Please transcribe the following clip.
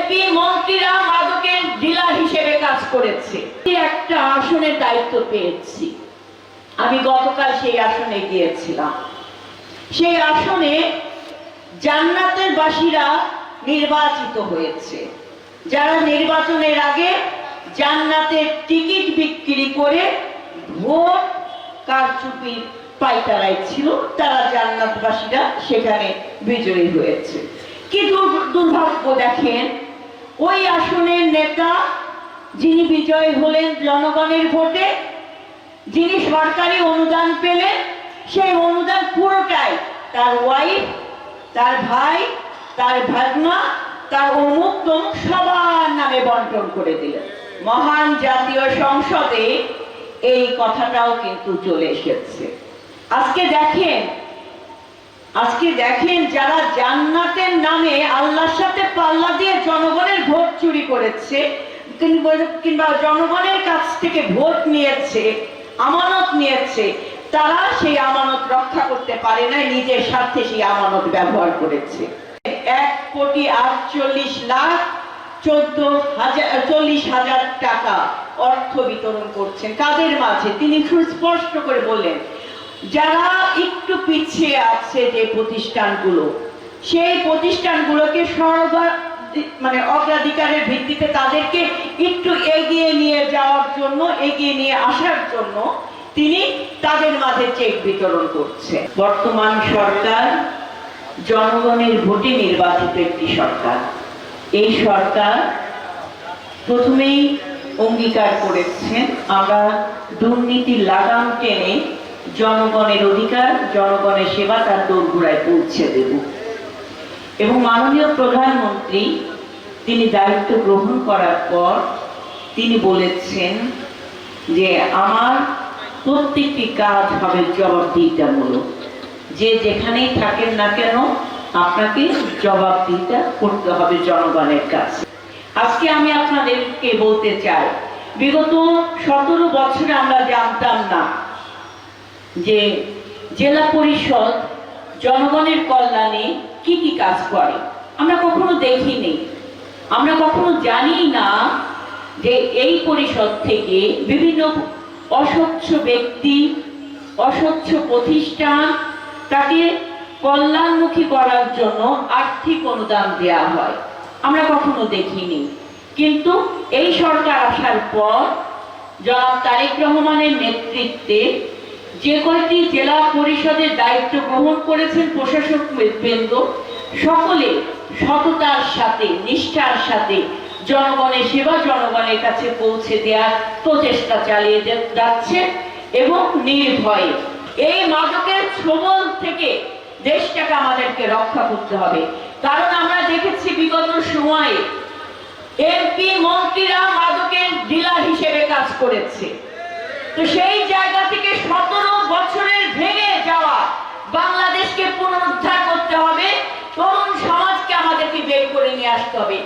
MP মন্ত্রীরা মাদকের dealer হিসেবে কাজ করেছে। একটা আসনের দায়িত্ব পেয়েছি, আমি গতকাল সেই আসনে গিয়েছিলাম। সেই আসনে জান্নাতের বাসীরা নির্বাচিত হয়েছে, যারা নির্বাচনের আগে জান্নাতের টিকিট বিক্রি করে ভোট কারচুপির পাইতারায় ছিল, তারা জান্নাতবাসীরা সেখানে বিজয়ী হয়েছে। কি দুর্ভাগ্য দেখেন, ওই আসনের নেতা যিনি বিজয়ী হলেন জনগণের ভোটে, যিনি সরকারি অনুদান পেলেন, সেই অনুদান পুরোটাই তার ওয়াইফ, তার ভাই, তার ভাগনা, তার অমুক তমুক সবার নামে বন্টন করে দিলেন। মহান জাতীয় সংসদে এই কথাটাও কিন্তু চলে এসেছে। আজকে দেখেন যারা জান্নাতের নামে আল্লাহর সাথে পাল্লা দিয়ে জনগণের ভোট চুরি করেছে কিংবা জনগণের কাছ থেকে ভোট নিয়েছে, আমানত নিয়েছে, তারা সেই আমানত রক্ষা করতে পারে না, নিজের স্বার্থে সেই আমানত ব্যবহার করেছে। 1,48,40,000 টাকা অর্থ বিতরণ করছেন কাদের মাঝে? তিনি সুস্পষ্ট করে বললেন, যারা একটু পিছিয়ে আছে যে প্রতিষ্ঠানগুলো, সেই প্রতিষ্ঠানগুলোকে অগ্রাধিকারের ভিত্তিতে তাদেরকে একটু এগিয়ে নিয়ে যাওয়ার জন্য, এগিয়ে নিয়ে আসার জন্য তিনি তাদের মাঝে চেক বিতরণ করছে। বর্তমান সরকার জনগণের ভোটে নির্বাচিত একটি সরকার। এই সরকার প্রথমেই অঙ্গীকার করেছেন, আমরা দুর্নীতির লাগাম টেনে জনগণের অধিকার, জনগণের সেবা তার দোরগোড়ায় পৌঁছে দেব। এবং মাননীয় প্রধানমন্ত্রী তিনি দায়িত্ব গ্রহণ করার পর তিনি বলেছেন যে আমার প্রত্যেকটি কাজ হবে জবাবদিহিতামূলক। যে যেখানেই থাকেন না কেন আপনাকে জবাবদিহিতা করতে হবে জনগণের কাছে। আজকে আমি আপনাদেরকে বলতে চাই, বিগত 17 বছরে আমরা জানতাম না যে জেলা পরিষদ জনগণের কল্যাণে কি কি কাজ করে। আমরা কখনো দেখিনি, আমরা কখনো জানি না যে এই পরিষদ থেকে বিভিন্ন অস্বচ্ছ ব্যক্তি, অস্বচ্ছ প্রতিষ্ঠান তাকে কল্যাণমুখী করার জন্য আর্থিক অনুদান দেওয়া হয়, আমরা কখনো দেখিনি। কিন্তু এই সরকার আসার পর জনাব তারেক রহমানের নেতৃত্বে যে কয়েকটি জেলা পরিষদের দায়িত্ব গ্রহণ করেছেন প্রশাসক বৃন্দ, সকলে সততার সাথে, নিষ্ঠার সাথে জনগণের সেবা জনগণের কাছে পৌঁছে দেওয়ার প্রচেষ্টা চালিয়ে যাচ্ছে এবং নির্ভয়ে। এই মাদকের ছোবল থেকে দেশটাকে আমাদেরকে রক্ষা করতে হবে, কারণ আমরা দেখেছি বিগত সময়ে এমপি মন্ত্রীরা মাদকের ডিলার হিসেবে কাজ করেছে। তো সেই জায়গা থেকে 17 বছরের ভেঙে যাওয়া বাংলাদেশকে পুনরুদ্ধার করতে হবে, তরুণ সমাজকে আমাদেরকে বের করে নিয়ে আসতে হবে।